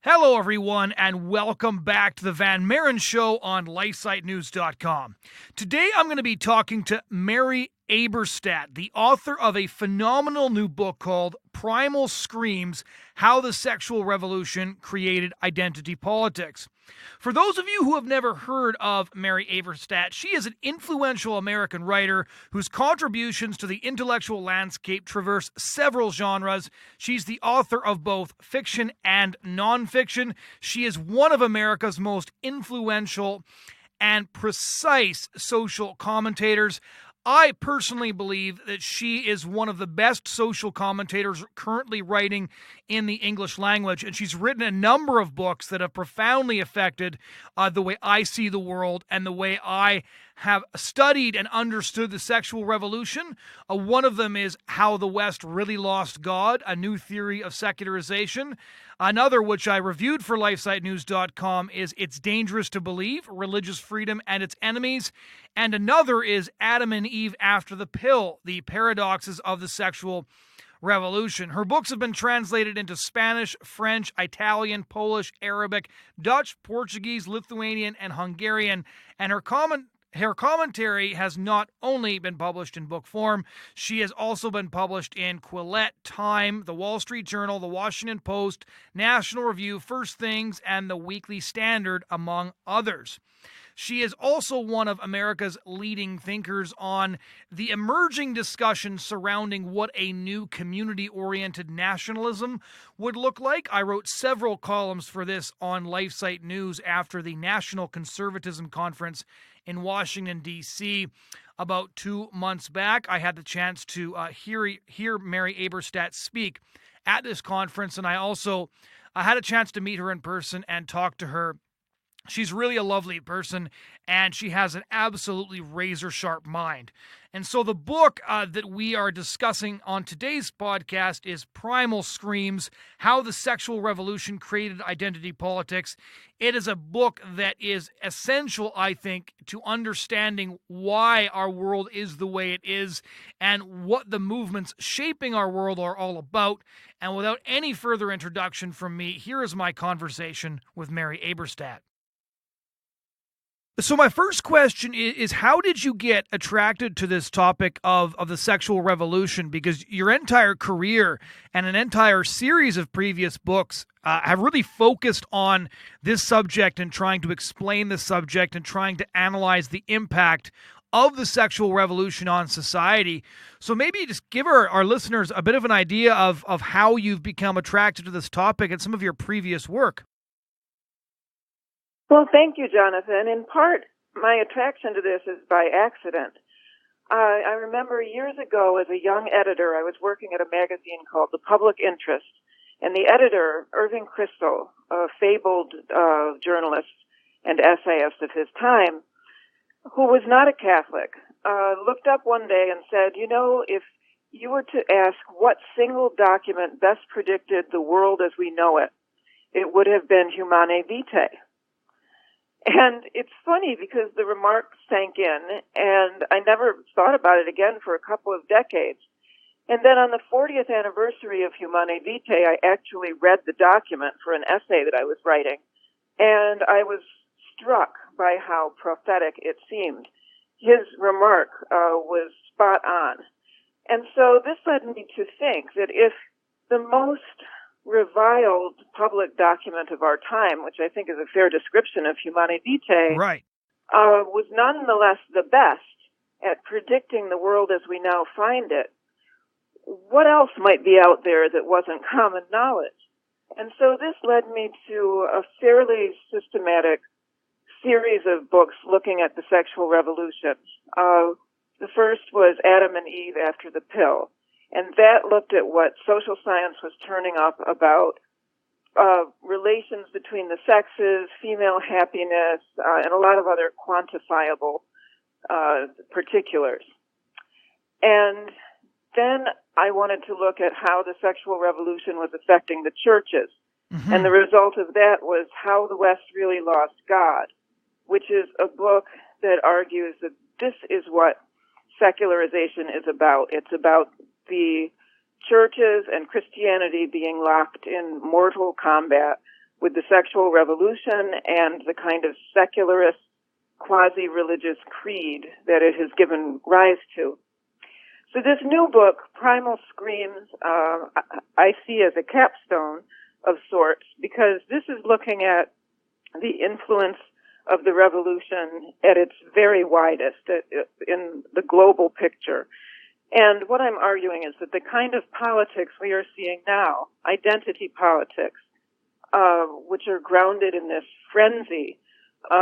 Hello, everyone, and welcome back to the Van Maren Show on LifeSiteNews.com. Today, I'm going to be talking to Mary Eberstadt, the author of a phenomenal new book called Primal Screams: How the Sexual Revolution Created Identity Politics. For those of you who have never heard of Mary Eberstadt, she is an influential American writer whose contributions to the intellectual landscape traverse several genres. She's the author of both fiction and nonfiction. She is one of America's most influential and precise social commentators. I personally believe that she is one of the best social commentators currently writing in the English language, and she's written a number of books that have profoundly affected the way I see the world and the way I have studied and understood the sexual revolution. One of them is How the West Really Lost God, a new theory of secularization. Another, which I reviewed for LifeSiteNews.com, is It's Dangerous to Believe: Religious Freedom and Its Enemies. And another is Adam and Eve After the Pill: The Paradoxes of the Sexual Revolution. Her books have been translated into Spanish, French, Italian, Polish, Arabic, Dutch, Portuguese, Lithuanian, and Hungarian. And her commentary has not only been published in book form, she has also been published in Quillette, Time, The Wall Street Journal, The Washington Post, National Review, First Things, and The Weekly Standard, among others. She is also one of America's leading thinkers on the emerging discussion surrounding what a new community-oriented nationalism would look like. I wrote several columns for this on LifeSite News after the National Conservatism Conference in Washington, D.C. about 2 months back. I had the chance to hear Mary Eberstadt speak at this conference, and I had a chance to meet her in person and talk to her. She's really a lovely person, and she has an absolutely razor-sharp mind. And so the book that we are discussing on today's podcast is Primal Screams: How the Sexual Revolution Created Identity Politics. It is a book that is essential, I think, to understanding why our world is the way it is and what the movements shaping our world are all about. And without any further introduction from me, here is my conversation with Mary Eberstadt. So my first question is how did you get attracted to this topic of the sexual revolution? Because your entire career and an entire series of previous books have really focused on this subject and trying to explain the subject and trying to analyze the impact of the sexual revolution on society. So maybe just give our listeners a bit of an idea of how you've become attracted to this topic and some of your previous work. Well, thank you, Jonathan. In part, my attraction to this is by accident. I remember years ago as a young editor, I was working at a magazine called The Public Interest, and the editor, Irving Kristol, a fabled journalist and essayist of his time, who was not a Catholic, looked up one day and said, if you were to ask what single document best predicted the world as we know it, it would have been Humanae Vitae. And it's funny because the remark sank in, and I never thought about it again for a couple of decades. And then on the 40th anniversary of Humanae Vitae, I actually read the document for an essay that I was writing, and I was struck by how prophetic it seemed. His remark was spot on. And so this led me to think that if the most reviled public document of our time, which I think is a fair description of Humanae Vitae, right, was nonetheless the best at predicting the world as we now find it, what else might be out there that wasn't common knowledge? And so this led me to a fairly systematic series of books looking at the sexual revolution. The first was Adam and Eve After the Pill. And that looked at what social science was turning up about relations between the sexes, female happiness, and a lot of other quantifiable particulars. And then I wanted to look at how the sexual revolution was affecting the churches. Mm-hmm. And the result of that was How the West Really Lost God, which is a book that argues that this is what secularization is about. It's about the churches and Christianity being locked in mortal combat with the sexual revolution and the kind of secularist, quasi-religious creed that it has given rise to. So this new book, Primal Screams, I see as a capstone of sorts, because this is looking at the influence of the revolution at its very widest, in the global picture. And what I'm arguing is that the kind of politics we are seeing now, identity politics, which are grounded in this frenzy,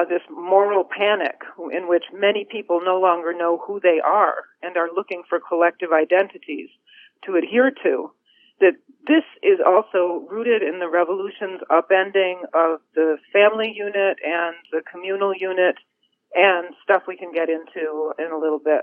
this moral panic in which many people no longer know who they are and are looking for collective identities to adhere to, that this is also rooted in the revolution's upending of the family unit and the communal unit and stuff we can get into in a little bit.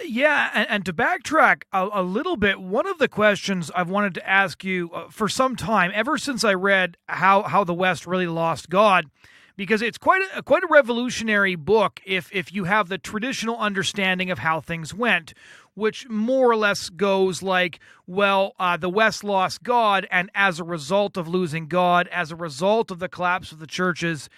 Yeah, and to backtrack a little bit, one of the questions I've wanted to ask you for some time, ever since I read How the West Really Lost God, because it's quite a revolutionary book if you have the traditional understanding of how things went, which more or less goes like, well, the West lost God, and as a result of losing God, as a result of the collapse of the churches,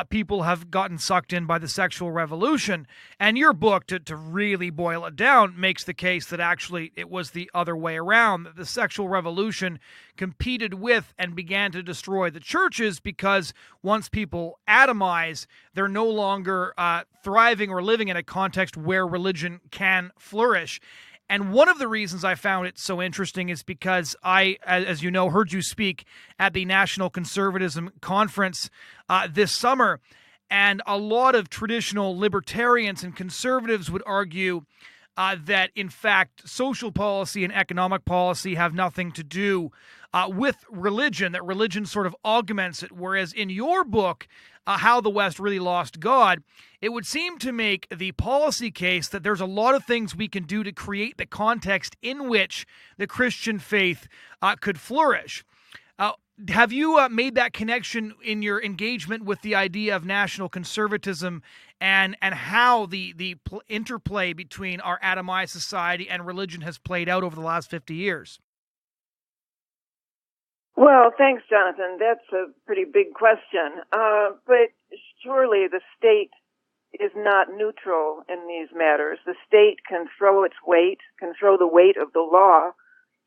people have gotten sucked in by the sexual revolution. And your book, to really boil it down, makes the case that actually it was the other way around, that the sexual revolution competed with and began to destroy the churches, because once people atomize, they're no longer thriving or living in a context where religion can flourish. And one of the reasons I found it so interesting is because I, as you know, heard you speak at the National Conservatism Conference this summer, and a lot of traditional libertarians and conservatives would argue that, in fact, social policy and economic policy have nothing to do with religion, that religion sort of augments it, whereas in your book, How the West Really Lost God, it would seem to make the policy case that there's a lot of things we can do to create the context in which the Christian faith could flourish. Have you made that connection in your engagement with the idea of national conservatism and how the interplay between our atomized society and religion has played out over the last 50 years? Well, thanks, Jonathan. That's a pretty big question. But surely the state is not neutral in these matters. The state can throw its weight, can throw the weight of the law,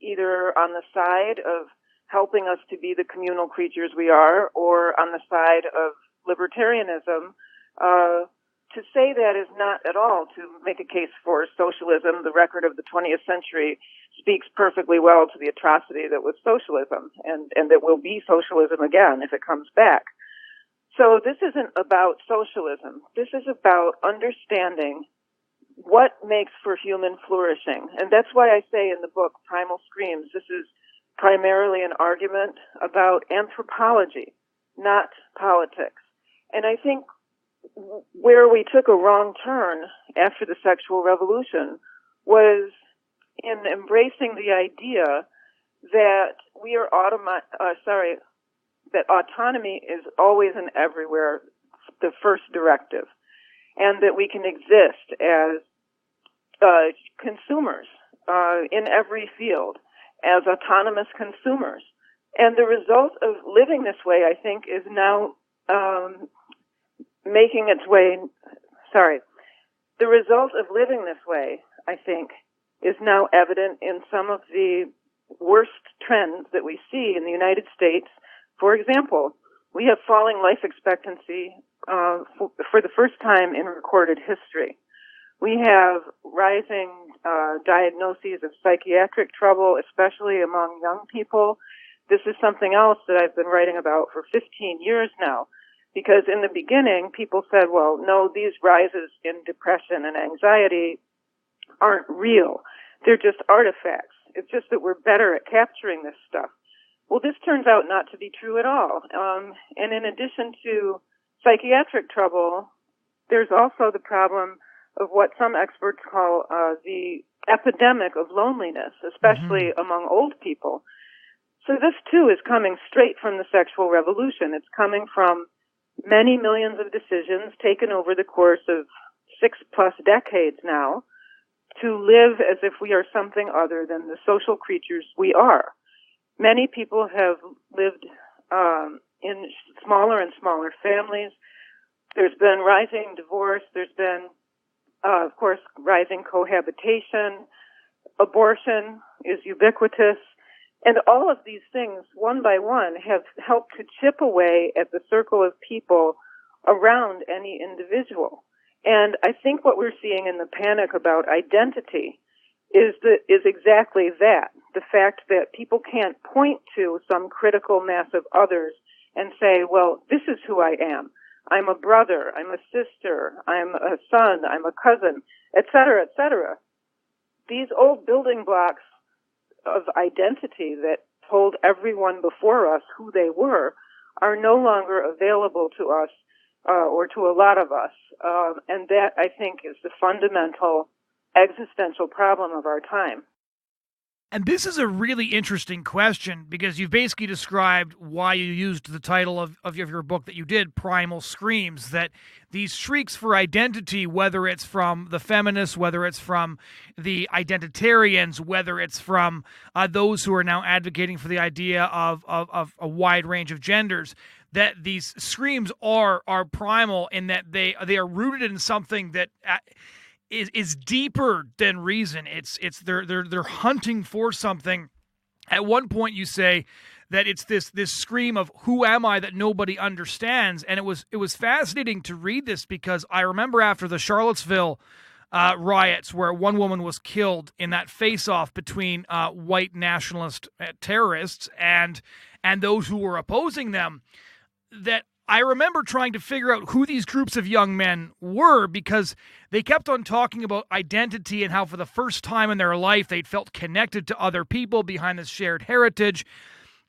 either on the side of helping us to be the communal creatures we are, or on the side of libertarianism. To say that is not at all to make a case for socialism. The record of the 20th century speaks perfectly well to the atrocity that was socialism, and that will be socialism again if it comes back. So this isn't about socialism. This is about understanding what makes for human flourishing. And that's why I say in the book, Primal Screams, this is primarily an argument about anthropology, not politics. And I think where we took a wrong turn after the sexual revolution was in embracing the idea that that autonomy is always and everywhere the first directive, and that we can exist as consumers in every field, as autonomous consumers. And the result of living this way, I think, is now the result of living this way, I think, is now evident in some of the worst trends that we see in the United States. For example, we have falling life expectancy for the first time in recorded history. We have rising diagnoses of psychiatric trouble, especially among young people. This is something else that I've been writing about for 15 years now, because in the beginning, people said, well, no, these rises in depression and anxiety aren't real. They're just artifacts. It's just that we're better at capturing this stuff. Well, this turns out not to be true at all. And in addition to psychiatric trouble, there's also the problem of what some experts call the epidemic of loneliness, especially among old people. So this, too, is coming straight from the sexual revolution. It's coming from many millions of decisions taken over the course of 6+ decades now to live as if we are something other than the social creatures we are. Many people have lived in smaller and smaller families. There's been rising divorce. There's been, of course, rising cohabitation. Abortion is ubiquitous. And all of these things, one by one, have helped to chip away at the circle of people around any individual. And I think what we're seeing in the panic about identity is exactly that. The fact that people can't point to some critical mass of others and say, well, this is who I am. I'm a brother, I'm a sister, I'm a son, I'm a cousin, et cetera, et cetera. These old building blocks of identity that told everyone before us who they were are no longer available to us or to a lot of us. And that, I think, is the fundamental existential problem of our time. And this is a really interesting question because you've basically described why you used the title of your book that you did, Primal Screams, that these shrieks for identity, whether it's from the feminists, whether it's from the identitarians, whether it's from those who are now advocating for the idea of a wide range of genders, that these screams are primal in that they are rooted in something that is deeper than reason. It's they're hunting for something. At one point you say that it's this scream of who am I that nobody understands, and it was fascinating to read this because I remember after the Charlottesville riots where one woman was killed in that face-off between white nationalist terrorists and those who were opposing them, that I remember trying to figure out who these groups of young men were because they kept on talking about identity and how for the first time in their life they'd felt connected to other people behind this shared heritage.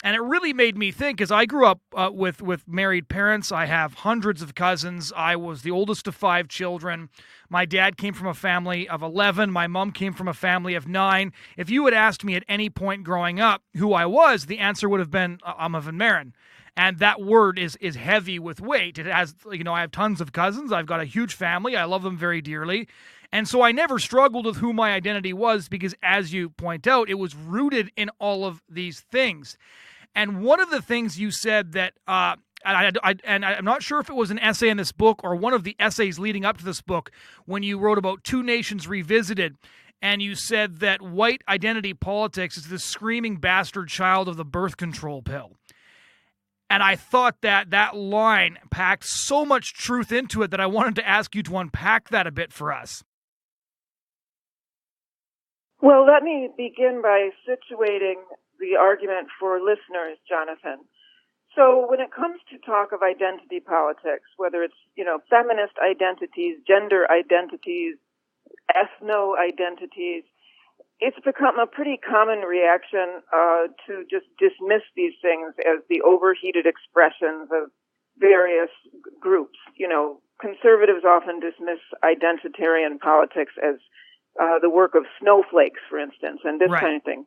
And it really made me think, as I grew up with married parents. I have hundreds of cousins. I was the oldest of 5 children. My dad came from a family of 11. My mom came from a family of 9. If you had asked me at any point growing up who I was, the answer would have been Jonathon Van Maren. And that word is heavy with weight. It has, I have tons of cousins. I've got a huge family. I love them very dearly. And so I never struggled with who my identity was because, as you point out, it was rooted in all of these things. And one of the things you said that, and I'm not sure if it was an essay in this book or one of the essays leading up to this book, when you wrote about Two Nations Revisited, and you said that white identity politics is the screaming bastard child of the birth control pill. And I thought that line packed so much truth into it that I wanted to ask you to unpack that a bit for us. Well, let me begin by situating the argument for listeners, Jonathon. So when it comes to talk of identity politics, whether it's, feminist identities, gender identities, ethno-identities, it's become a pretty common reaction to just dismiss these things as the overheated expressions of various groups. Conservatives often dismiss identitarian politics as the work of snowflakes, for instance, and this kind of thing.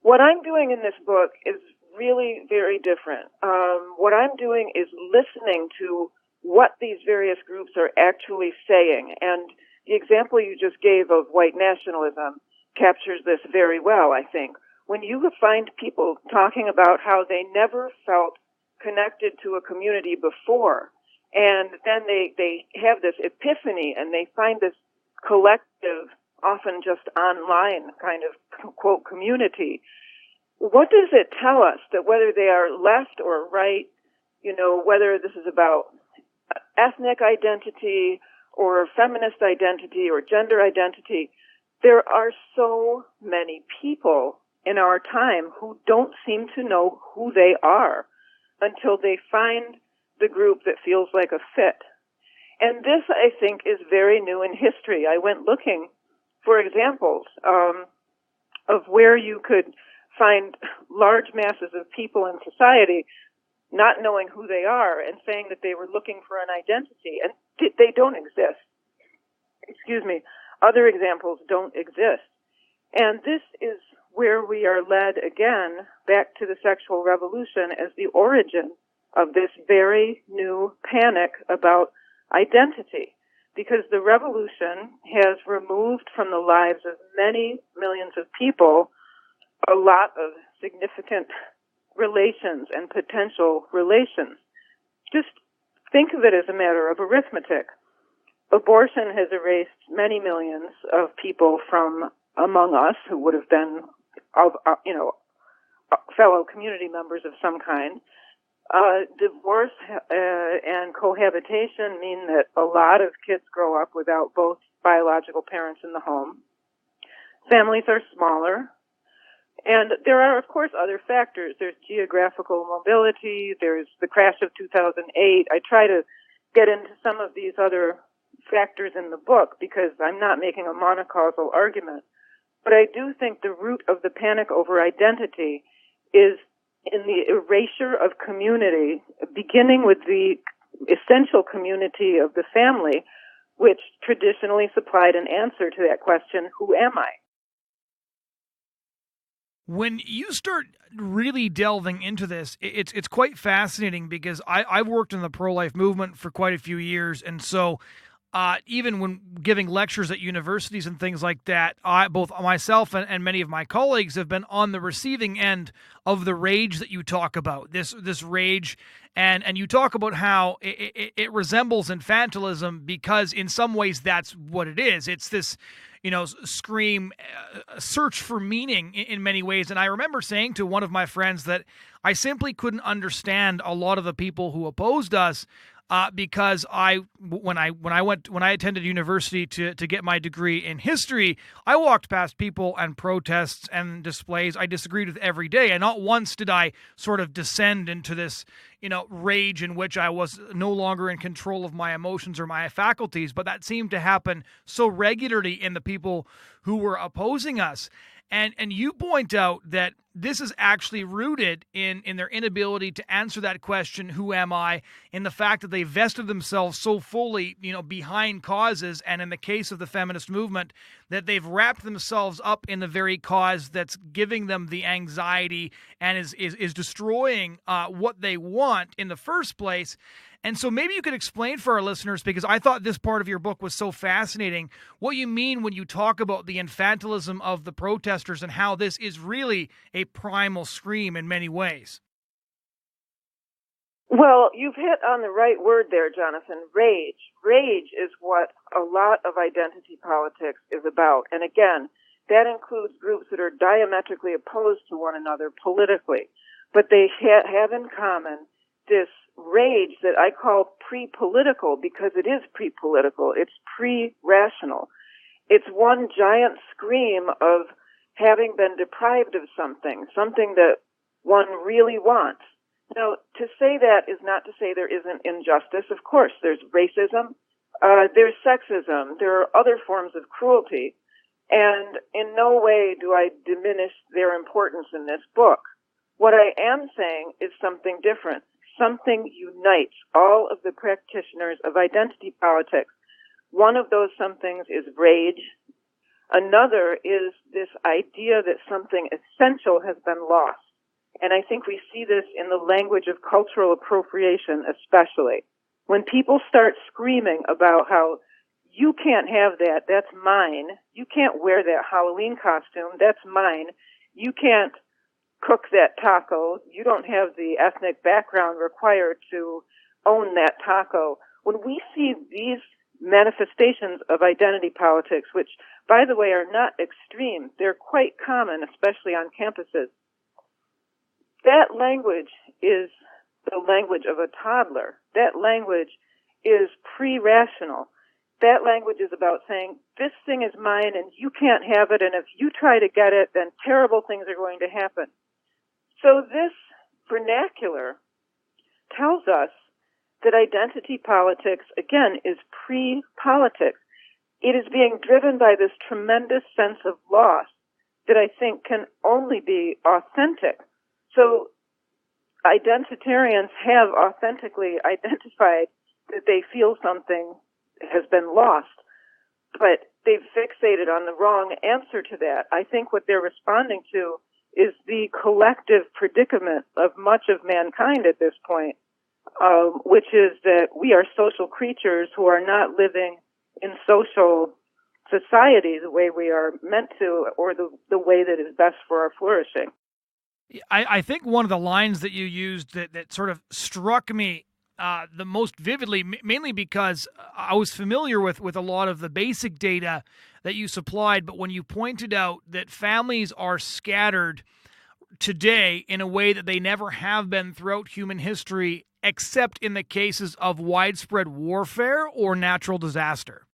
What I'm doing in this book is really very different. What I'm doing is listening to what these various groups are actually saying. And the example you just gave of white nationalism captures this very well, I think. When you find people talking about how they never felt connected to a community before, and then they have this epiphany and they find this collective, often just online kind of, quote, community, what does it tell us that whether they are left or right, whether this is about ethnic identity or feminist identity or gender identity, there are so many people in our time who don't seem to know who they are until they find the group that feels like a fit. And this, I think, is very new in history. I went looking for examples of where you could find large masses of people in society not knowing who they are and saying that they were looking for an identity. And they don't exist. Excuse me. Other examples don't exist. And this is where we are led again back to the sexual revolution as the origin of this very new panic about identity. Because the revolution has removed from the lives of many millions of people a lot of significant relations and potential relations. just think of it as a matter of arithmetic. Abortion has erased many millions of people from among us who would have been, fellow community members of some kind. Divorce and cohabitation mean that a lot of kids grow up without both biological parents in the home. Families are smaller. And there are, of course, other factors. There's geographical mobility. There's the crash of 2008. I try to get into some of these other factors in the book because I'm not making a monocausal argument. But I do think the root of the panic over identity is in the erasure of community, beginning with the essential community of the family, which traditionally supplied an answer to that question, who am I? When you start really delving into this, it's quite fascinating because I've worked in the pro-life movement for quite a few years, and so even when giving lectures at universities and things like that, both myself and many of my colleagues have been on the receiving end of the rage that you talk about. This rage, and you talk about how it resembles infantilism because in some ways that's what it is. It's this, scream, search for meaning in many ways. And I remember saying to one of my friends that I simply couldn't understand a lot of the people who opposed us. Because when I attended university to get my degree in history, I walked past people and protests and displays I disagreed with every day, and not once did I sort of descend into this, rage in which I was no longer in control of my emotions or my faculties. But that seemed to happen so regularly in the people who were opposing us. And you point out that this is actually rooted in their inability to answer that question, who am I, in the fact that they vested themselves so fully, behind causes, and in the case of the feminist movement, that they've wrapped themselves up in the very cause that's giving them the anxiety and is destroying what they want in the first place. And so maybe you could explain for our listeners, because I thought this part of your book was so fascinating, what you mean when you talk about the infantilism of the protesters and how this is really a primal scream in many ways. Well, you've hit on the right word there, Jonathan. Rage. Rage is what a lot of identity politics is about. And again, that includes groups that are diametrically opposed to one another politically. But they have in common this rage that I call pre-political, because it is pre-political. It's pre-rational. It's one giant scream of having been deprived of something that one really wants. Now, to say that is not to say there isn't injustice. Of course, there's racism, there's sexism, there are other forms of cruelty, and in no way do I diminish their importance in this book. What I am saying is something different. Something unites all of the practitioners of identity politics. One of those somethings is rage. Another is this idea that something essential has been lost. And I think we see this in the language of cultural appropriation especially. When people start screaming about how you can't have that, that's mine. You can't wear that Halloween costume, that's mine. You can't cook that taco. You don't have the ethnic background required to own that taco. When we see these manifestations of identity politics, which, by the way, are not extreme, they're quite common, especially on campuses, that language is the language of a toddler. That language is pre-rational. That language is about saying, this thing is mine and you can't have it, and if you try to get it, then terrible things are going to happen. So this vernacular tells us that identity politics, again, is pre-politics. It is being driven by this tremendous sense of loss that I think can only be authentic. So identitarians have authentically identified that they feel something has been lost, but they've fixated on the wrong answer to that. I think what they're responding to is the collective predicament of much of mankind at this point, which is that we are social creatures who are not living in social society the way we are meant to, or the way that is best for our flourishing. I think one of the lines that you used that sort of struck me the most vividly, mainly because I was familiar with a lot of the basic data that you supplied, but when you pointed out that families are scattered today in a way that they never have been throughout human history, except in the cases of widespread warfare or natural disaster.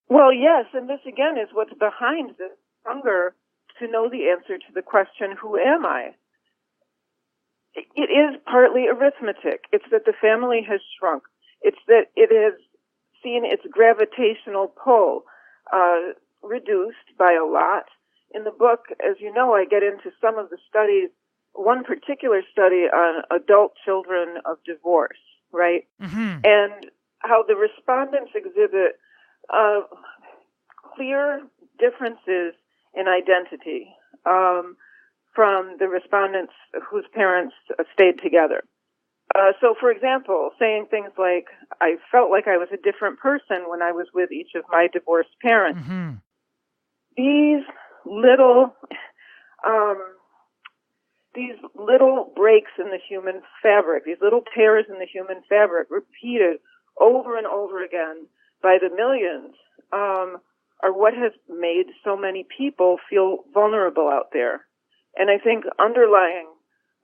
Well, yes, and this again is what's behind this hunger to know the answer to the question, who am I? It is partly arithmetic. It's that the family has shrunk. It's that it has seen its gravitational pull reduced by a lot. In the book, as you know, I get into some of the studies, one particular study on adult children of divorce, right? Mm-hmm. And how the respondents exhibit clear differences in identity from the respondents whose parents stayed together. So, for example, saying things like, I felt like I was a different person when I was with each of my divorced parents. Mm-hmm. These little breaks in the human fabric, these little tears in the human fabric, repeated over and over again by the millions, are what has made so many people feel vulnerable out there. And I think underlying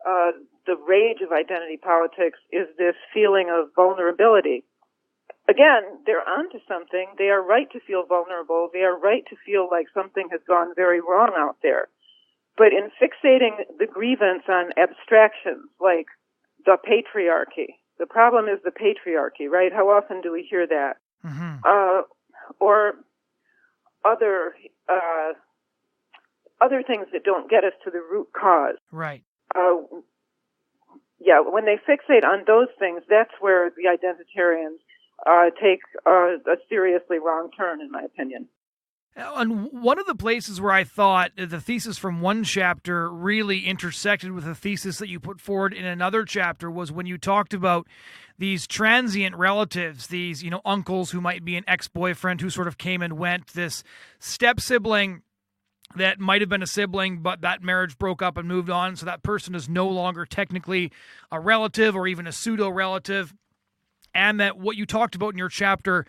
the rage of identity politics is this feeling of vulnerability. Again, they're onto something. They are right to feel vulnerable. They are right to feel like something has gone very wrong out there. But in fixating the grievance on abstractions like the patriarchy, the problem is the patriarchy, right? How often do we hear that? Mm-hmm. Or other things that don't get us to the root cause. Right. Yeah, when they fixate on those things, that's where the identitarians take a seriously wrong turn, in my opinion. And one of the places where I thought the thesis from one chapter really intersected with the thesis that you put forward in another chapter was when you talked about these transient relatives, these, uncles who might be an ex-boyfriend who sort of came and went, this step-sibling that might have been a sibling, but that marriage broke up and moved on, so that person is no longer technically a relative or even a pseudo-relative. And that what you talked about in your chapter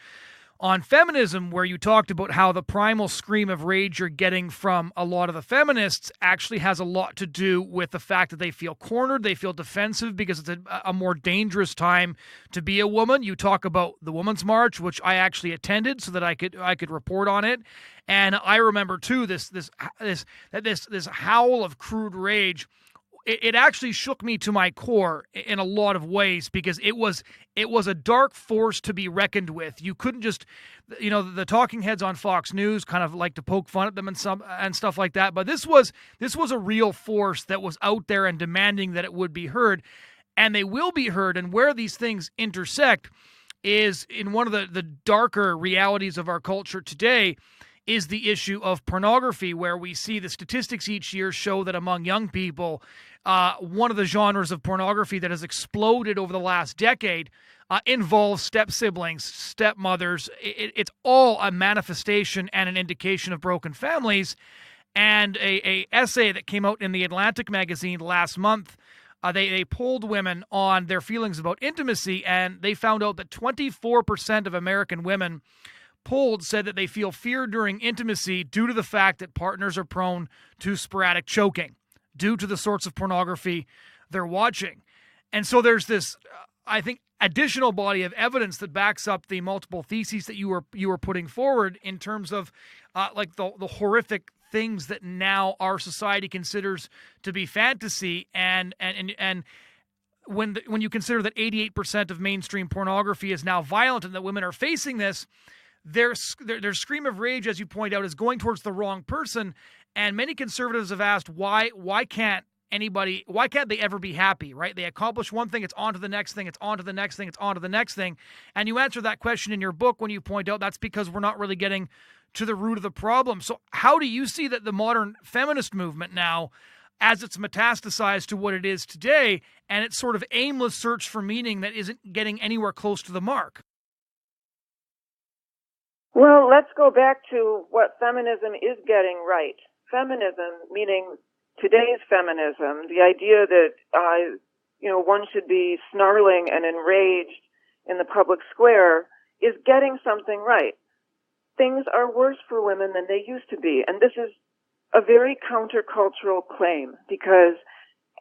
on feminism, where you talked about how the primal scream of rage you're getting from a lot of the feminists actually has a lot to do with the fact that they feel cornered, they feel defensive because it's a more dangerous time to be a woman. You talk about the Women's March, which I actually attended so that I could report on it, and I remember too this howl of crude rage. It actually shook me to my core in a lot of ways because it was a dark force to be reckoned with. You couldn't just, the talking heads on Fox News kind of like to poke fun at them and stuff like that. But this was a real force that was out there and demanding that it would be heard, and they will be heard. And where these things intersect is in one of the darker realities of our culture today is the issue of pornography, where we see the statistics each year show that among young people, one of the genres of pornography that has exploded over the last decade involves step-siblings, stepmothers. It's all a manifestation and an indication of broken families. And a essay that came out in the Atlantic magazine last month, they polled women on their feelings about intimacy, and they found out that 24% of American women polled said that they feel fear during intimacy due to the fact that partners are prone to sporadic choking due to the sorts of pornography they're watching. And so there's this, I think, additional body of evidence that backs up the multiple theses that you were putting forward in terms of like the horrific things that now our society considers to be fantasy, and when you consider that 88% of mainstream pornography is now violent and that women are facing this, their scream of rage, as you point out, is going towards the wrong person. And many conservatives have asked why can't they ever be happy, right? They accomplish one thing, it's on to the next thing, it's on to the next thing, it's on to the next thing. And you answer that question in your book when you point out that's because we're not really getting to the root of the problem. So how do you see that the modern feminist movement now, as it's metastasized to what it is today, and its sort of aimless search for meaning that isn't getting anywhere close to the mark? Well, let's go back to what feminism is getting right. Feminism, meaning today's feminism, the idea that one should be snarling and enraged in the public square, is getting something right. Things are worse for women than they used to be. And this is a very countercultural claim, because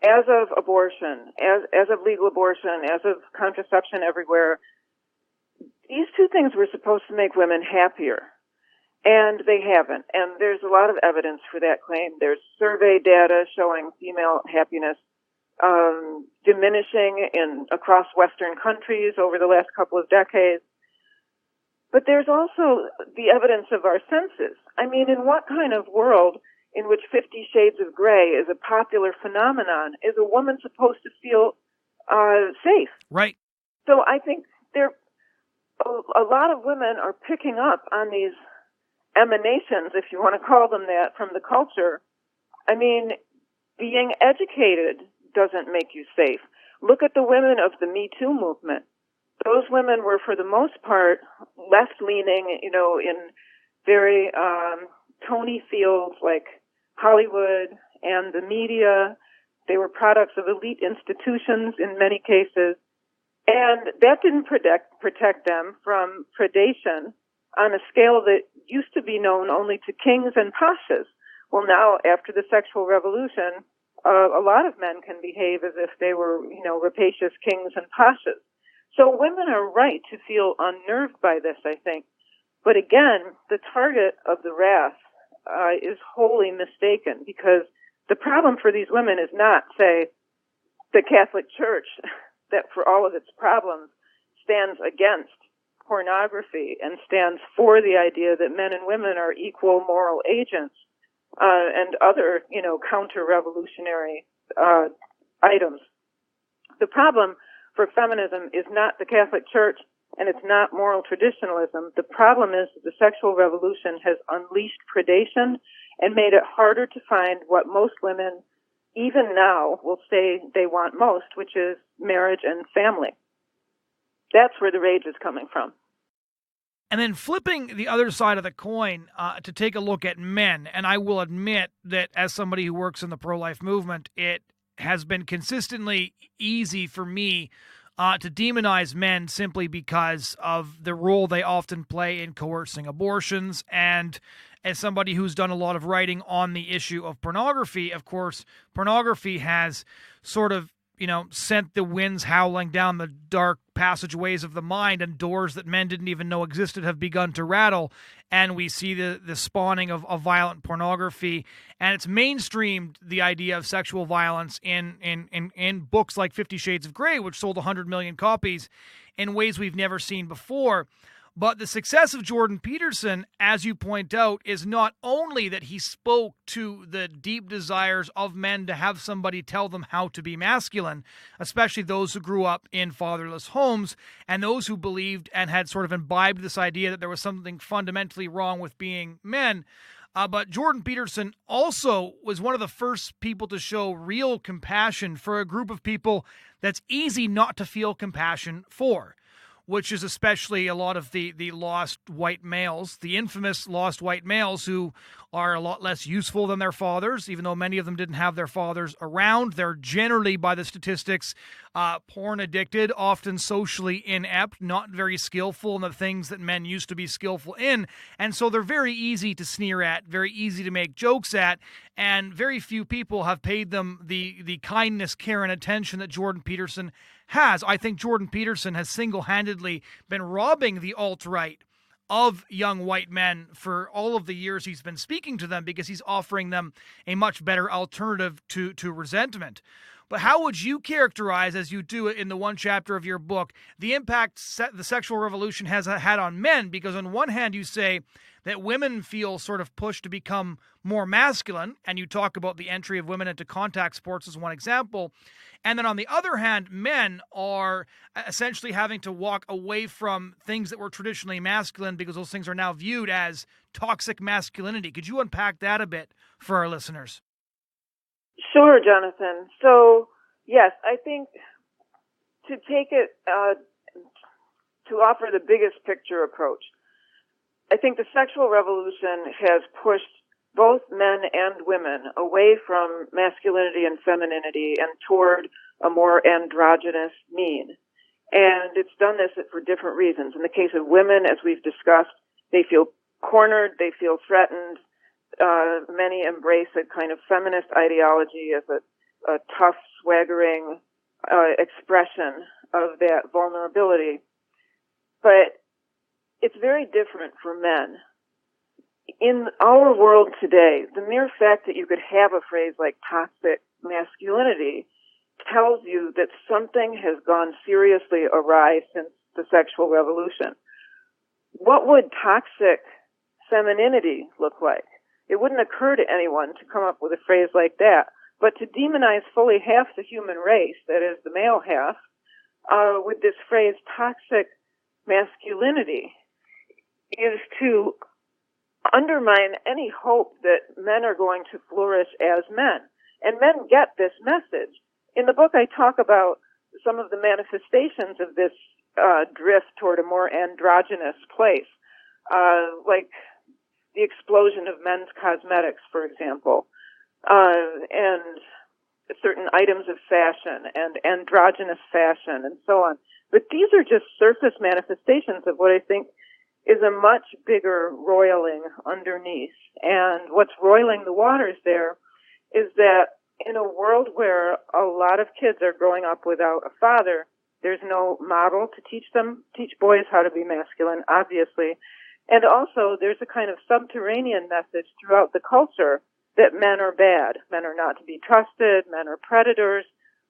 as of abortion, as of legal abortion, as of contraception everywhere, these two things were supposed to make women happier. And they haven't. And there's a lot of evidence for that claim. There's survey data showing female happiness diminishing across Western countries over the last couple of decades. But there's also the evidence of our senses. I mean, in what kind of world in which 50 Shades of Grey is a popular phenomenon is a woman supposed to feel safe? Right. So I think a lot of women are picking up on these emanations, if you want to call them that, from the culture. I mean, being educated doesn't make you safe. Look at the women of the MeToo movement. Those women were, for the most part, left-leaning, in very Tony fields like Hollywood and the media. They were products of elite institutions in many cases. And that didn't protect them from predation on a scale that used to be known only to kings and pashas. Well, now, after the sexual revolution, a lot of men can behave as if they were, rapacious kings and pashas. So women are right to feel unnerved by this, I think. But again, the target of the wrath is wholly mistaken, because the problem for these women is not, say, the Catholic Church, that for all of its problems stands against pornography and stands for the idea that men and women are equal moral agents, and other, counter-revolutionary items. The problem for feminism is not the Catholic Church, and it's not moral traditionalism. The problem is that the sexual revolution has unleashed predation and made it harder to find what most women, even now, will say they want most, which is marriage and family. That's where the rage is coming from. And then flipping the other side of the coin to take a look at men, and I will admit that as somebody who works in the pro-life movement, it has been consistently easy for me to demonize men simply because of the role they often play in coercing abortions. And as somebody who's done a lot of writing on the issue of pornography, of course, pornography has sort of sent the winds howling down the dark passageways of the mind, and doors that men didn't even know existed have begun to rattle. And we see the spawning of violent pornography, and it's mainstreamed the idea of sexual violence in books like 50 Shades of Grey, which sold 100 million copies in ways we've never seen before. But the success of Jordan Peterson, as you point out, is not only that he spoke to the deep desires of men to have somebody tell them how to be masculine, especially those who grew up in fatherless homes and those who believed and had sort of imbibed this idea that there was something fundamentally wrong with being men. But Jordan Peterson also was one of the first people to show real compassion for a group of people that's easy not to feel compassion for, which is especially a lot of the lost white males, the infamous lost white males who are a lot less useful than their fathers, even though many of them didn't have their fathers around. They're generally, by the statistics, porn addicted, often socially inept, not very skillful in the things that men used to be skillful in. And so they're very easy to sneer at, very easy to make jokes at, and very few people have paid them the kindness, care, and attention that Jordan Peterson has. I think Jordan Peterson has single-handedly been robbing the alt-right of young white men for all of the years he's been speaking to them, because he's offering them a much better alternative to resentment. But how would you characterize, as you do it in the one chapter of your book, the impact the sexual revolution has had on men? Because on one hand, you say that women feel sort of pushed to become more masculine, and you talk about the entry of women into contact sports as one example. And then on the other hand, men are essentially having to walk away from things that were traditionally masculine because those things are now viewed as toxic masculinity. Could you unpack that a bit for our listeners? Sure, Jonathan. So, yes, I think to take it, to offer the biggest picture approach, I think the sexual revolution has pushed both men and women away from masculinity and femininity and toward a more androgynous mean. And it's done this for different reasons. In the case of women, as we've discussed, they feel cornered, they feel threatened. Many embrace a kind of feminist ideology as a tough, swaggering expression of that vulnerability. But it's very different for men. In our world today, the mere fact that you could have a phrase like toxic masculinity tells you that something has gone seriously awry since the sexual revolution. What would toxic femininity look like? It wouldn't occur to anyone to come up with a phrase like that. But to demonize fully half the human race, that is the male half, with this phrase toxic masculinity is to undermine any hope that men are going to flourish as men. And men get this message. In the book, I talk about some of the manifestations of this drift toward a more androgynous place, like the explosion of men's cosmetics, for example, and certain items of fashion and androgynous fashion and so on. But these are just surface manifestations of what I think is a much bigger roiling underneath. And what's roiling the waters there is that in a world where a lot of kids are growing up without a father, there's no model to teach boys how to be masculine, obviously. And also there's a kind of subterranean message throughout the culture that men are bad. Men are not to be trusted. Men are predators.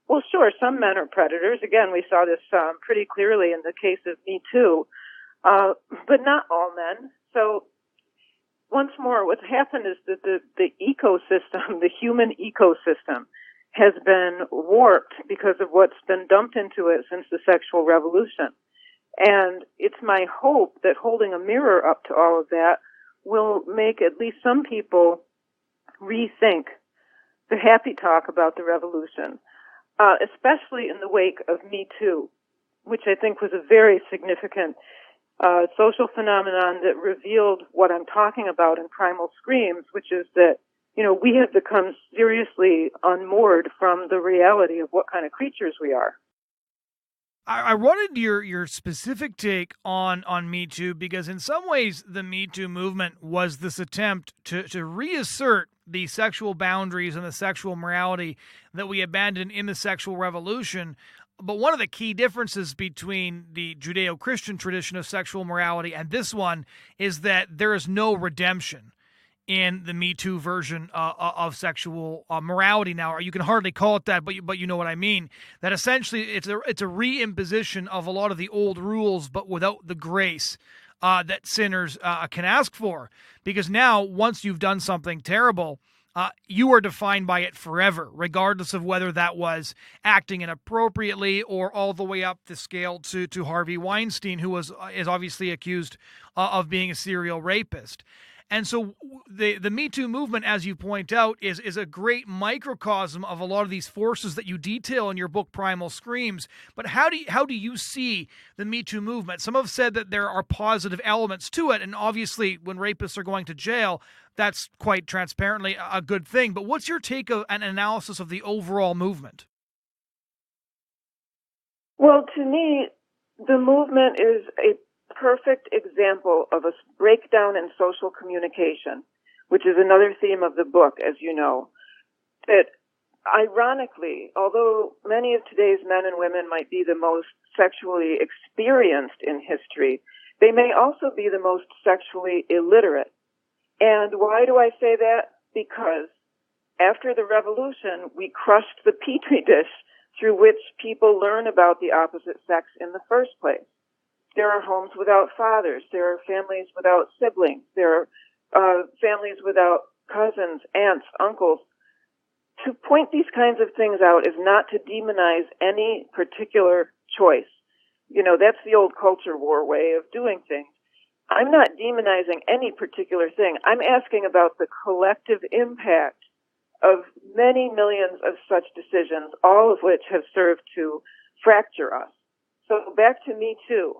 Well, sure, some men are predators. Again, we saw this pretty clearly in the case of MeToo, but not all men. So once more, what's happened is that the ecosystem, the human ecosystem, has been warped because of what's been dumped into it since the sexual revolution. And it's my hope that holding a mirror up to all of that will make at least some people rethink the happy talk about the revolution, especially in the wake of MeToo, which I think was a very significant social phenomenon that revealed what I'm talking about in Primal Screams, which is that, we have become seriously unmoored from the reality of what kind of creatures we are. I wanted your specific take on Me Too, because in some ways the Me Too movement was this attempt to reassert the sexual boundaries and the sexual morality that we abandoned in the sexual revolution. But one of the key differences between the Judeo-Christian tradition of sexual morality and this one is that there is no redemption in the Me Too version of sexual morality now, or you can hardly call it that, but you know what I mean. That essentially it's a reimposition of a lot of the old rules, but without the grace that sinners can ask for. Because now, once you've done something terrible, you are defined by it forever, regardless of whether that was acting inappropriately or all the way up the scale to Harvey Weinstein, who is obviously accused of being a serial rapist. And so the Me Too movement, as you point out, is a great microcosm of a lot of these forces that you detail in your book, Primal Screams. But how do you see the Me Too movement? Some have said that there are positive elements to it, and obviously when rapists are going to jail, that's quite transparently a good thing. But what's your take of an analysis of the overall movement? Well, to me, the movement is a perfect example of a breakdown in social communication, which is another theme of the book, as you know. That ironically, although many of today's men and women might be the most sexually experienced in history, they may also be the most sexually illiterate. And why do I say that? Because after the revolution, we crushed the petri dish through which people learn about the opposite sex in the first place. There are homes without fathers. There are families without siblings. There are families without cousins, aunts, uncles. To point these kinds of things out is not to demonize any particular choice. That's the old culture war way of doing things. I'm not demonizing any particular thing. I'm asking about the collective impact of many millions of such decisions, all of which have served to fracture us. So back to Me Too.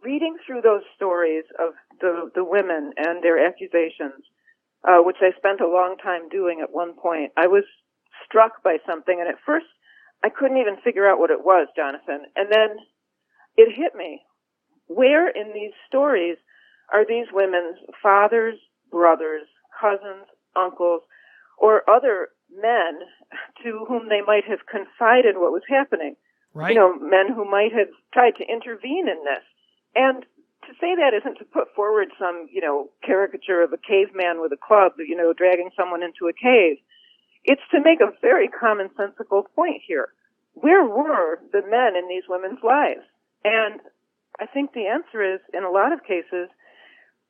Reading through those stories of the women and their accusations, which I spent a long time doing at one point, I was struck by something. And at first, I couldn't even figure out what it was, Jonathan. And then it hit me. Where in these stories are these women's fathers, brothers, cousins, uncles, or other men to whom they might have confided what was happening? Right. Men who might have tried to intervene in this. And to say that isn't to put forward some, caricature of a caveman with a club, dragging someone into a cave. It's to make a very commonsensical point here. Where were the men in these women's lives? And I think the answer is, in a lot of cases,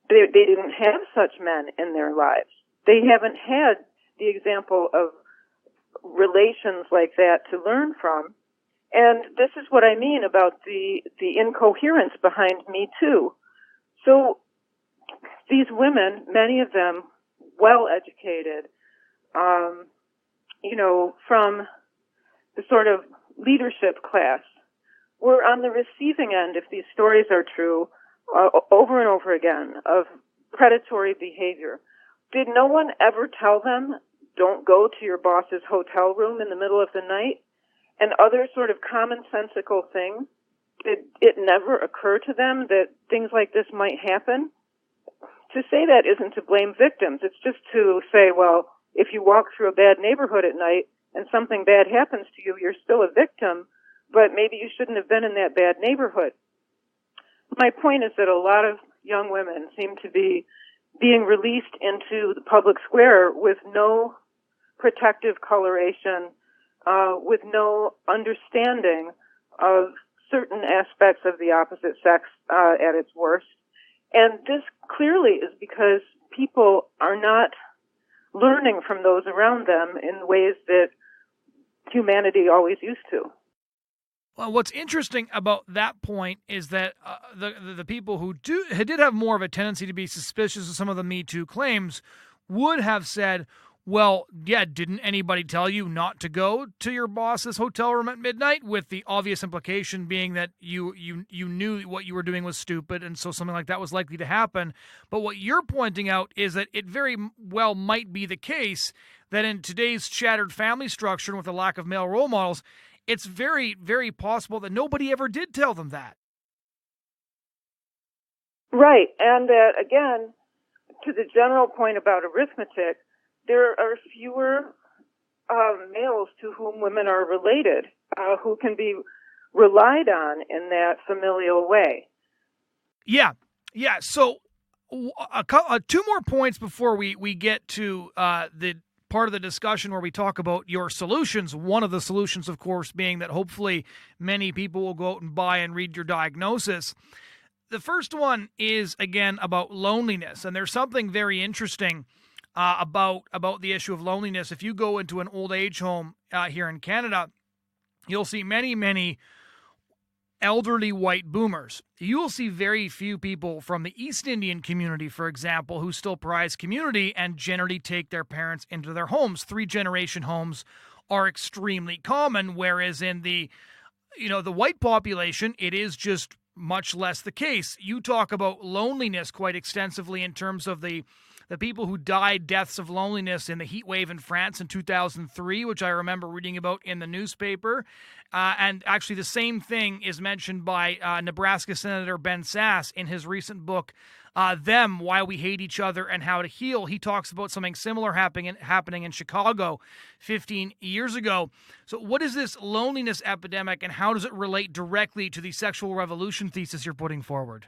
they didn't have such men in their lives. They haven't had the example of relations like that to learn from. And this is what I mean about the incoherence behind MeToo. So these women, many of them well-educated, from the sort of leadership class, were on the receiving end, if these stories are true, over and over again, of predatory behavior. Did no one ever tell them, don't go to your boss's hotel room in the middle of the night? And other sort of commonsensical things? Did it never occur to them that things like this might happen? To say that isn't to blame victims. It's just to say, well, if you walk through a bad neighborhood at night and something bad happens to you, you're still a victim, but maybe you shouldn't have been in that bad neighborhood. My point is that a lot of young women seem to be being released into the public square with no protective coloration, with no understanding of certain aspects of the opposite sex at its worst. And this clearly is because people are not learning from those around them in ways that humanity always used to. Well, what's interesting about that point is that the people who did have more of a tendency to be suspicious of some of the Me Too claims would have said, well, yeah, didn't anybody tell you not to go to your boss's hotel room at midnight? With the obvious implication being that you knew what you were doing was stupid, and so something like that was likely to happen. But what you're pointing out is that it very well might be the case that in today's shattered family structure and with the lack of male role models, it's very, very possible that nobody ever did tell them that. Right, and that, again, to the general point about arithmetic, there are fewer males to whom women are related who can be relied on in that familial way. Yeah. So two more points before we get to the part of the discussion where we talk about your solutions. One of the solutions, of course, being that hopefully many people will go out and buy and read your diagnosis. The first one is, again, about loneliness. And there's something very interesting about the issue of loneliness. If you go into an old age home here in Canada, you'll see many, many elderly white boomers. You will see very few people from the East Indian community, for example, who still prize community and generally take their parents into their homes. 3-generation homes are extremely common, whereas in the white population, it is just much less the case. You talk about loneliness quite extensively in terms of the people who died deaths of loneliness in the heat wave in France in 2003, which I remember reading about in the newspaper. And actually the same thing is mentioned by Nebraska Senator Ben Sasse in his recent book, Them, Why We Hate Each Other and How to Heal. He talks about something similar happening in Chicago 15 years ago. So what is this loneliness epidemic, and how does it relate directly to the sexual revolution thesis you're putting forward?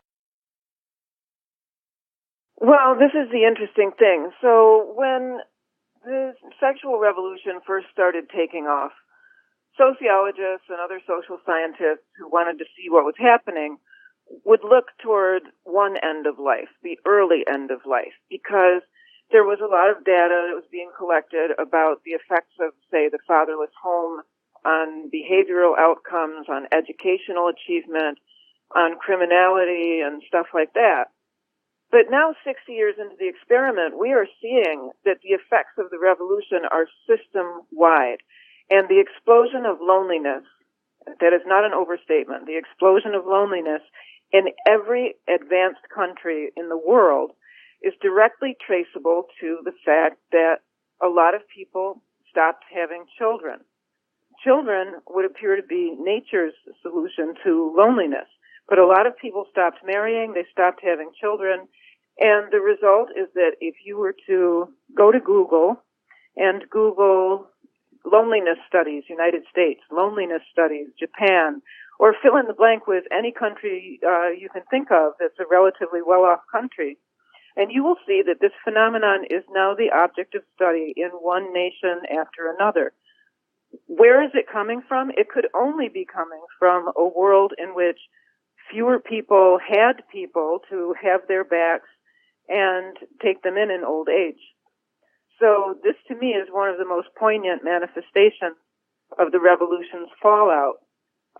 Well, this is the interesting thing. So when the sexual revolution first started taking off, sociologists and other social scientists who wanted to see what was happening would look toward one end of life, the early end of life, because there was a lot of data that was being collected about the effects of, say, the fatherless home on behavioral outcomes, on educational achievement, on criminality and stuff like that. But now, 60 years into the experiment, we are seeing that the effects of the revolution are system-wide. And the explosion of loneliness, that is not an overstatement, the explosion of loneliness in every advanced country in the world is directly traceable to the fact that a lot of people stopped having children. children would appear to be nature's solution to loneliness. But a lot of people stopped marrying, they stopped having children, and the result is that if you were to go to Google and Google loneliness studies, United States, loneliness studies, Japan, or fill in the blank with any country you can think of that's a relatively well-off country, and you will see that this phenomenon is now the object of study in one nation after another. Where is it coming from? It could only be coming from a world in which fewer people had people to have their backs and take them in old age. So this, to me, is one of the most poignant manifestations of the revolution's fallout.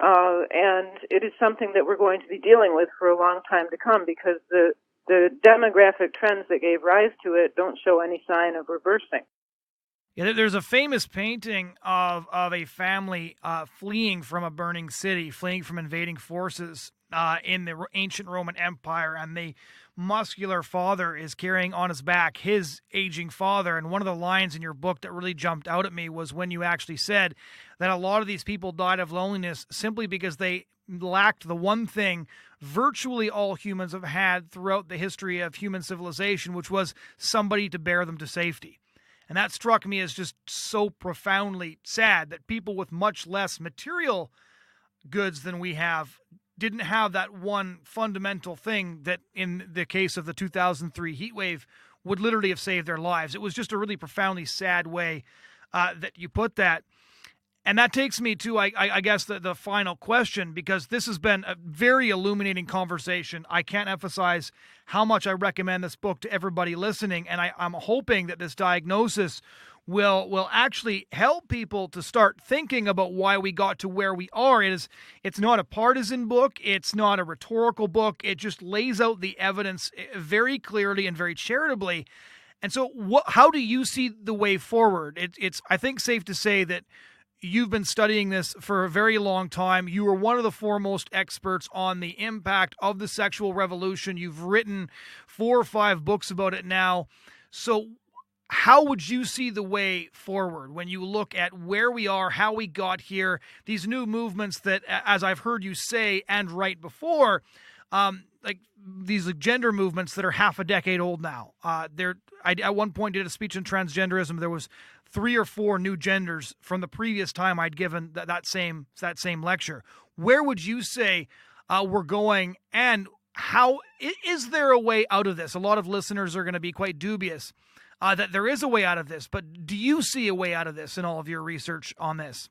And it is something that we're going to be dealing with for a long time to come, because the demographic trends that gave rise to it don't show any sign of reversing. Yeah, there's a famous painting of a family fleeing from a burning city, fleeing from invading forces in the ancient Roman Empire, and the muscular father is carrying on his back his aging father. And one of the lines in your book that really jumped out at me was when you actually said that a lot of these people died of loneliness simply because they lacked the one thing virtually all humans have had throughout the history of human civilization, which was somebody to bear them to safety. And that struck me as just so profoundly sad, that people with much less material goods than we have didn't have that one fundamental thing that, in the case of the 2003 heat wave, would literally have saved their lives. It was just a really profoundly sad way that you put that. And that takes me to, I guess, the final question, because this has been a very illuminating conversation. I can't emphasize how much I recommend this book to everybody listening, and I'm hoping that this diagnosis will actually help people to start thinking about why we got to where we are. It's not a partisan book. It's not a rhetorical book. It just lays out the evidence very clearly and very charitably. And so how do you see the way forward? It's I think, safe to say that you've been studying this for a very long time. You are one of the foremost experts on the impact of the sexual revolution. You've written 4 or 5 books about it now. So how would you see the way forward when you look at where we are, how we got here, these new movements that, as I've heard you say and write before, like these gender movements that are half a decade old now? I at one point did a speech on transgenderism. There was 3 or 4 new genders from the previous time I'd given that same lecture. Where would you say we're going, and how is there a way out of this? A lot of listeners are going to be quite dubious that there is a way out of this, but do you see a way out of this in all of your research on this?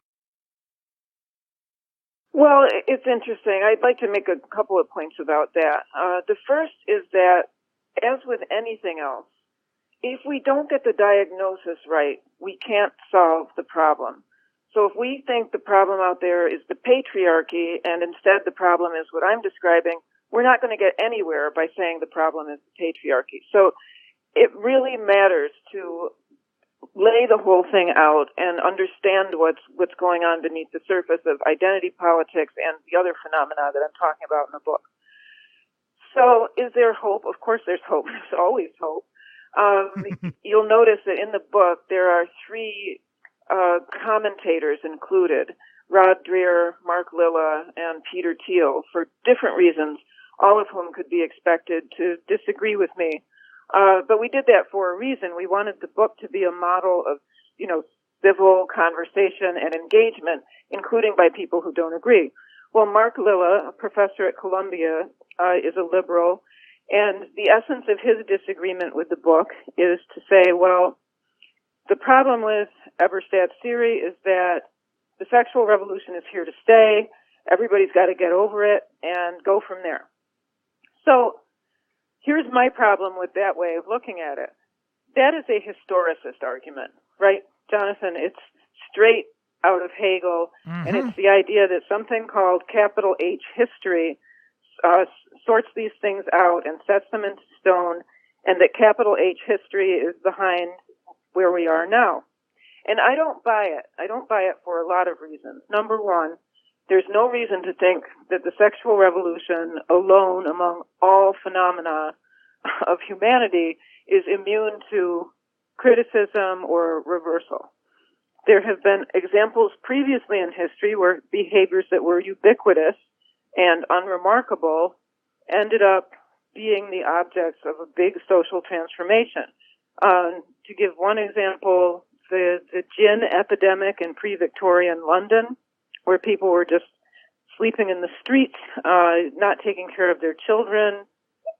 Well, it's interesting. I'd like to make a couple of points about that. The first is that, as with anything else, if we don't get the diagnosis right, we can't solve the problem. So if we think the problem out there is the patriarchy, and instead the problem is what I'm describing, we're not going to get anywhere by saying the problem is the patriarchy. So it really matters to lay the whole thing out and understand what's going on beneath the surface of identity politics and the other phenomena that I'm talking about in the book. So is there hope? Of course there's hope. There's always hope. You'll notice that in the book there are 3 commentators included: Rod Dreher, Mark Lilla, and Peter Thiel, for different reasons, all of whom could be expected to disagree with me. But we did that for a reason. We wanted the book to be a model of, civil conversation and engagement, including by people who don't agree. Well, Mark Lilla, a professor at Columbia, is a liberal, and the essence of his disagreement with the book is to say, well, the problem with Eberstadt's theory is that the sexual revolution is here to stay. Everybody's got to get over it and go from there. So here's my problem with that way of looking at it. That is a historicist argument, right, Jonathon? It's straight out of Hegel, and it's the idea that something called capital H history sorts these things out and sets them into stone, and that capital H history is behind where we are now. And I don't buy it. I don't buy it for a lot of reasons. Number one, there's no reason to think that the sexual revolution alone among all phenomena of humanity is immune to criticism or reversal. there have been examples previously in history where behaviors that were ubiquitous and unremarkable ended up being the objects of a big social transformation. To give one example, the gin epidemic in pre-Victorian London, where people were just sleeping in the streets, not taking care of their children.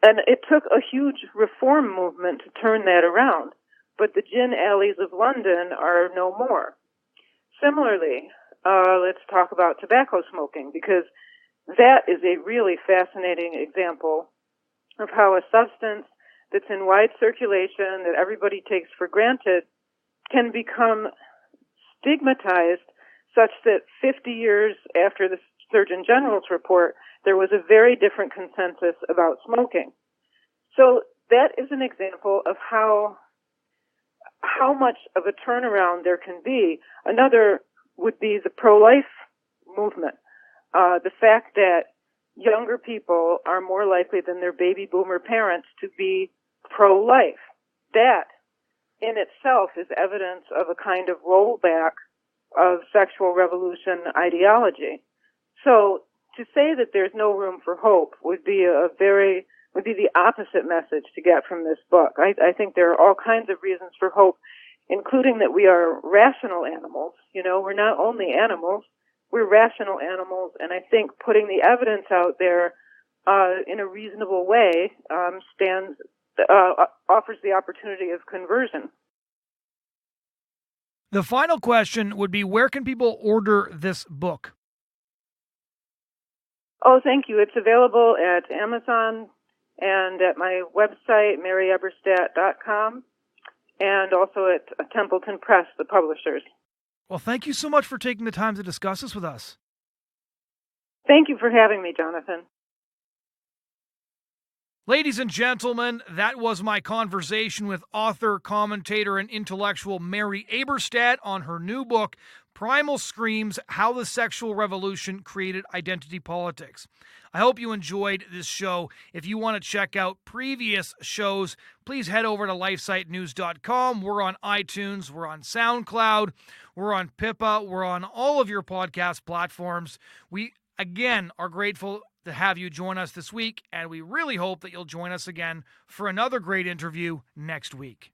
And it took a huge reform movement to turn that around. But the gin alleys of London are no more. Similarly, let's talk about tobacco smoking, because that is a really fascinating example of how a substance that's in wide circulation, that everybody takes for granted, can become stigmatized such that 50 years after the Surgeon General's report, there was a very different consensus about smoking. So that is an example of how much of a turnaround there can be. Another would be the pro-life movement. The fact that younger people are more likely than their baby boomer parents to be pro-life. That in itself is evidence of a kind of rollback of sexual revolution ideology. So to say that there's no room for hope would be the opposite message to get from this book. I think there are all kinds of reasons for hope, including that we are rational animals. You know, we're not only animals, we're rational animals, and I think putting the evidence out there in a reasonable way offers the opportunity of conversion. The final question would be, where can people order this book? Oh, thank you. It's available at Amazon and at my website, maryeberstadt.com, and also at Templeton Press, the publishers. Well, thank you so much for taking the time to discuss this with us. Thank you for having me, Jonathan. Ladies and gentlemen, that was my conversation with author, commentator, and intellectual Mary Eberstadt on her new book, Primal Screams: How the Sexual Revolution Created Identity Politics. I hope you enjoyed this show. If you want to check out previous shows, please head over to lifesitenews.com. We're on iTunes, we're on SoundCloud, we're on Pippa, we're on all of your podcast platforms. We, again, are grateful to have you join us this week, and we really hope that you'll join us again for another great interview next week.